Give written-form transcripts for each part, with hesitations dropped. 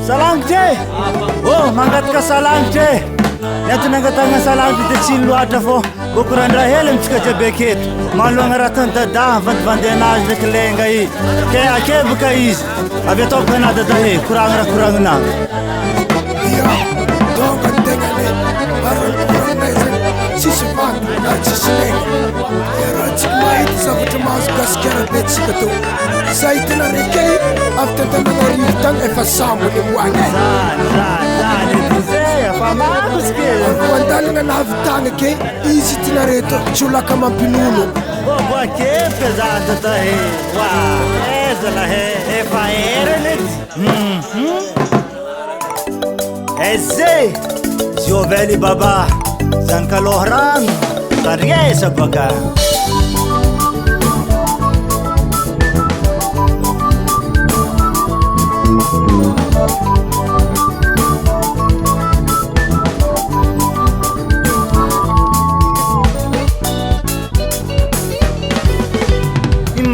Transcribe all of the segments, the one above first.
Salangje. Oh, mangat ka salangje. Neto nangatanga salangje de chiloatra fo. Bokurandra helem tsika jabeket. Malonga ratan dada vandenage nek lenga I. Ke akebuka izy. Avy atao kanada dahe kurangna. Ya, donga tengane. Baron kurangna izy. Tsisy vandy na tsisy lenga. Ratsika mahita zavatra mahazo gasikara betsika to. Zay tena rekay avy tantananarivo tany efa sambony moany andalina nahavitana ke izy tena reto tsolaka mampinono boakepe zata tahe wa ezala he efa erenet eze zioveli baba zankalohrano tariesa baka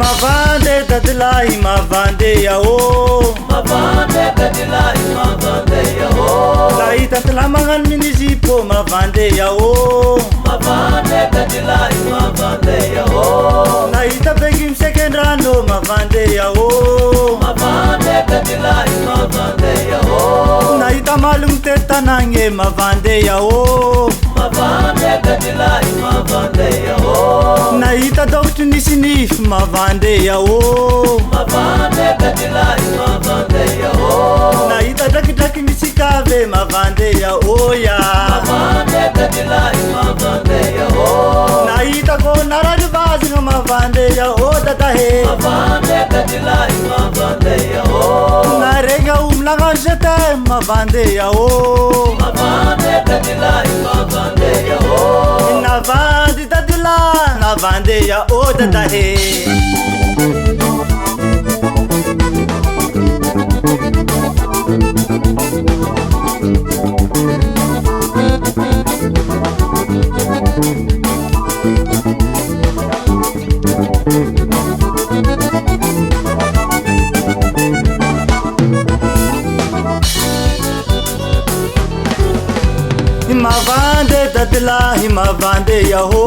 Mavande dadilai mavande yao Mavande dadilai mavande yao Lai tatla mangan minizipo mavande yao Mavande dadilai mavande yao Lai tabegim second rano mavande yao Mavande dadilai mavande yao Lai tamalung tetanange mavande yao Mavande dadilai mavande yao Naita doktu nisinif mavande yao Mavande dadilai mavande yao Naita daki nisikave mavande yao ya Mavande dadilai mavande yao Naita ko naradvazi mavande yao datahe Mavande dadilai mavande yao Narenga umlaga jete mavande yao Mavande dadilai mavande yao Navandi dadila navande yao datahe Mavande dadila mavande yao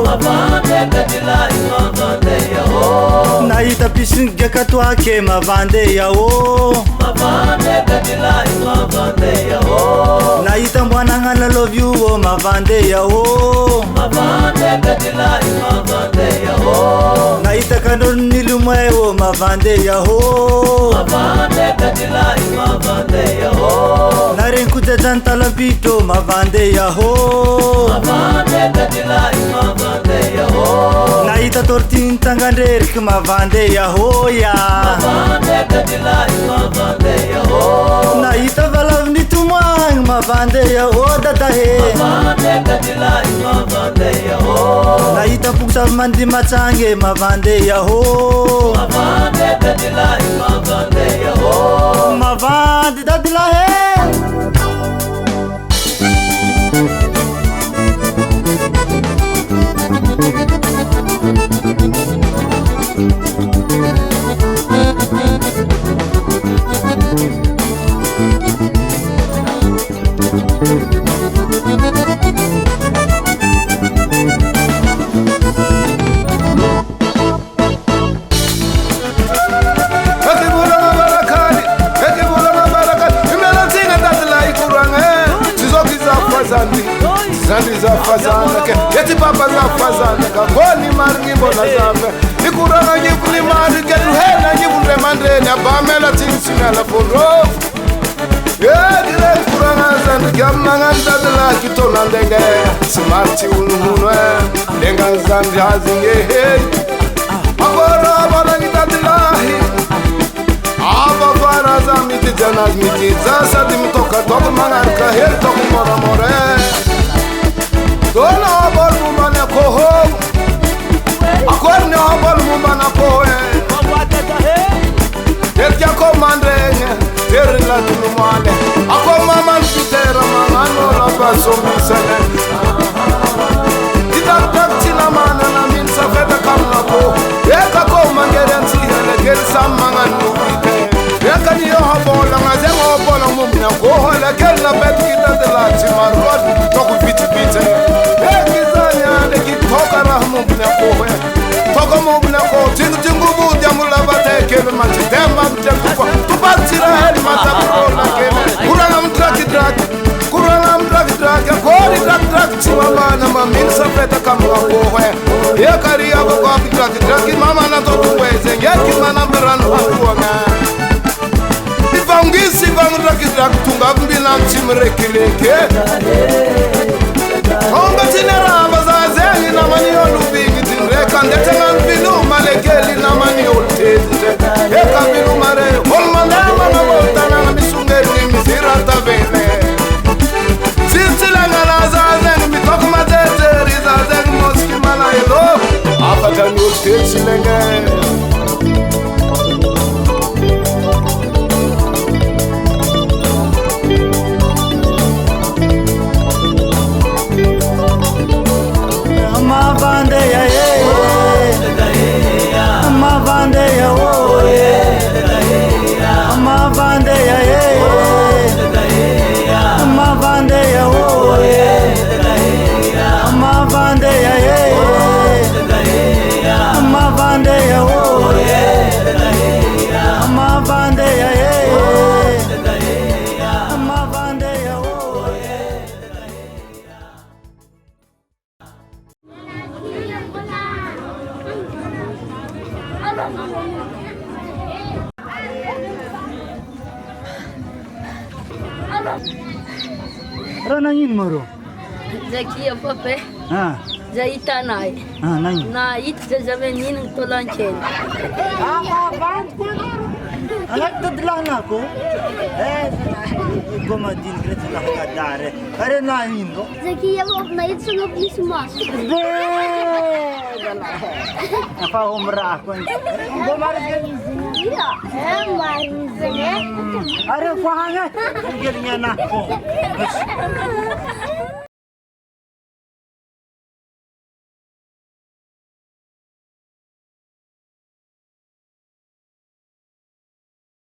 Mavande dadilai mavande yao Naita pisinga katwa ke mavande yao Mavande dadilai mavande yao Naita mwananga na love you oh mavande yao Mavande dadilai mavande yao Naita kanor nilumwe oh mavande yao Mavande dadilai mavande yao Narenkuta jantalapito mavande yao Mavande dadilai mavande yao Naita tortin tanganderk mavande yao ya Mavande dadilai mavande yao Naita valavni tumang mavande yao datahe Mavande dadilai mavande yao Naita puksa mandi machange mavande yao Mavande dadilai mavande yao Mavande dadila he Zandi zafazana ke yeti papa zafazana ka boni marngi bona zafe ikuranga nyibuli mari ke hela nyibule mandre na bamela tinsina la foro dire kuranga zandi gamanga ndadla kitona ndenge smarti ununwe ndenga zandi hazinge hey akora bona ngitadilahi aba para zamiti janas miti zasa dimtoka toku mangarka her toku mora more Dona abal mumana koho Akorne abal mumana kohe Tekya komandenge Terin la tunumane Ako maman kitera mamano la baso misane Itak tak tina mana na min sa feta kamna ko Eka ko mangeren si hele geri sa mangan nubite Eka ni ya kari ya kwa draki mama na to tuweze ngeki mana mbrano hakuanga ivangisi vangraki draki tunga mbila mchimrekileke onga tinera bazazengi na mani olubingi tinreka ndetenga mbilu malekeli na mani oltezi eka mbilu mare olmandama na botana na misungeri misira tabene silsila ngana zazengi mitoko mateteri zazengi moski mana yelo afata ni oltezi lenge Mavande ya ye, mavande ya wo ye, mavande ya ye, mavande ya wo ye, mavande ya ye, mavande ya wo ye, mavande ya ye, mavande ya wo ye. Ranangin moro. Zakia pape, zaita nai. Nangin. Na it za menino tolanchen. Anak tadlang ako. Gumadin kret na kadare. Are nangin do. Zakia mo na it sulog ni sumas. Apa umrah ako. Gumaris ka. Iya, maris ya. Are kuhangat. Galingan ako.